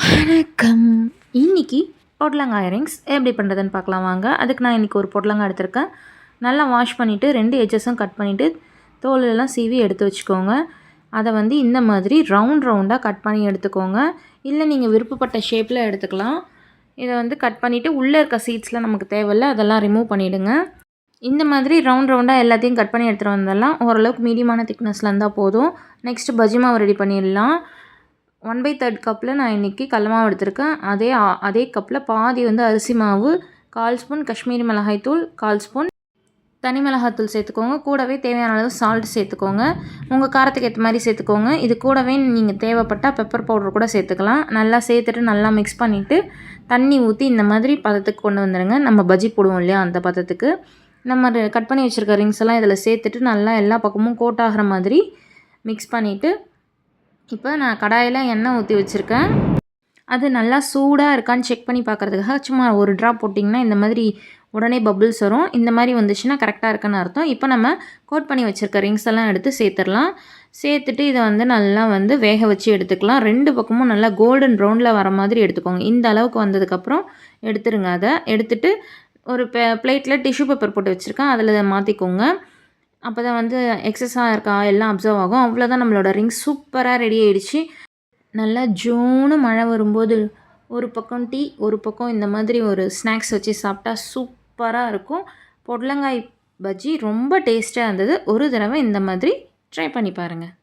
வணக்கம். இன்னைக்கு பொடலங்காய் ரிங்ஸ் எப்படி பண்ணுறதுன்னு பார்க்கலாம் வாங்க. அதுக்கு நான் இன்றைக்கி ஒரு பொடலங்காய் எடுத்திருக்கேன். நல்லா வாஷ் பண்ணிவிட்டு 2 எட்ஜஸும் கட் பண்ணிவிட்டு தோலெல்லாம் சீவி எடுத்து வச்சுக்கோங்க. அதை வந்து இந்த மாதிரி ரவுண்டாக கட் பண்ணி எடுத்துக்கோங்க. இல்லை நீங்கள் விருப்பப்பட்ட ஷேப்பில் எடுத்துக்கலாம். இதை வந்து கட் பண்ணிவிட்டு உள்ளே இருக்க சீட்ஸ்லாம் நமக்கு தேவையில்லை, அதெல்லாம் ரிமூவ் பண்ணிவிடுங்க. இந்த மாதிரி ரவுண்டாக எல்லாத்தையும் கட் பண்ணி எடுத்துகிட்டு வந்தெல்லாம் ஓரளவுக்கு மீடியமான திக்னஸில் இருந்தால் போதும். நெக்ஸ்ட்டு பஜ்ஜி மாவு ரெடி பண்ணிடலாம். 1/3 கப்பில் நான் இன்றைக்கி கடல மாவு எடுத்திருக்கேன். அதே கப்பில் பாதி வந்து அரிசி மாவு, 1/4 ஸ்பூன் காஷ்மீரி மிளகாய்த்தூள், 1/4 ஸ்பூன் தனி மிளகாய்த்தூள் சேர்த்துக்கோங்க. கூடவே தேவையான அளவு சால்ட் சேர்த்துக்கோங்க. உங்கள் காரத்துக்கு ஏற்ற மாதிரி சேர்த்துக்கோங்க. இது கூடவே நீங்கள் தேவைப்பட்டால் பெப்பர் பவுடர் கூட சேர்த்துக்கலாம். நல்லா சேர்த்துட்டு நல்லா மிக்ஸ் பண்ணிவிட்டு தண்ணி ஊற்றி இந்த மாதிரி பதத்துக்கு கொண்டு வந்துடுங்க. நம்ம பஜ்ஜி போடுவோம் இல்லையா, அந்த பதத்துக்கு நம்ம கட் பண்ணி வச்சுருக்க ரிங்ஸ் எல்லாம் இதில் சேர்த்துட்டு நல்லா எல்லா பக்கமும் கோட் ஆகிற மாதிரி மிக்ஸ் பண்ணிவிட்டு இப்போ நான் கடாயில் எண்ணெய் ஊற்றி வச்சுருக்கேன். அது நல்லா சூடாக இருக்கான்னு செக் பண்ணி பார்க்குறதுக்காக சும்மா ஒரு ட்ராப் போட்டிங்கன்னா இந்த மாதிரி உடனே பபுள்ஸ் வரும். இந்த மாதிரி வந்துச்சுன்னா கரெக்டாக இருக்குன்னு அர்த்தம். இப்போ நம்ம கோட் பண்ணி வச்சுருக்க ரிங்ஸ் எல்லாம் எடுத்து சேர்த்துடலாம். சேர்த்துட்டு இதை வந்து நல்லா வந்து வேக வச்சு எடுத்துக்கலாம். 2 பக்கமும் நல்லா கோல்டன் ப்ரௌனில் வர மாதிரி எடுத்துக்கோங்க. இந்த அளவுக்கு வந்ததுக்கப்புறம் எடுத்துருங்க. அதை எடுத்துகிட்டு ஒரு பிளேட்டில் டிஷ்யூ பேப்பர் போட்டு வச்சுருக்கேன், அதில் மாற்றிக்கோங்க. அப்போ தான் வந்து எக்ஸஸாக இருக்க எல்லாம் அப்சர்வ் ஆகும். அவ்வளோதான், நம்மளோட ரிங் சூப்பராக ரெடி ஆகிடுச்சு. நல்லா ஜூனு மழை வரும்போது ஒரு பக்கம் டீ, ஒரு பக்கம் இந்த மாதிரி ஒரு ஸ்நாக்ஸ் வச்சு சாப்பிட்டா சூப்பராக இருக்கும். பொடலங்காய் பஜ்ஜி ரொம்ப டேஸ்ட்டாக இருந்தது. ஒரு தடவை இந்த மாதிரி ட்ரை பண்ணி பாருங்கள்.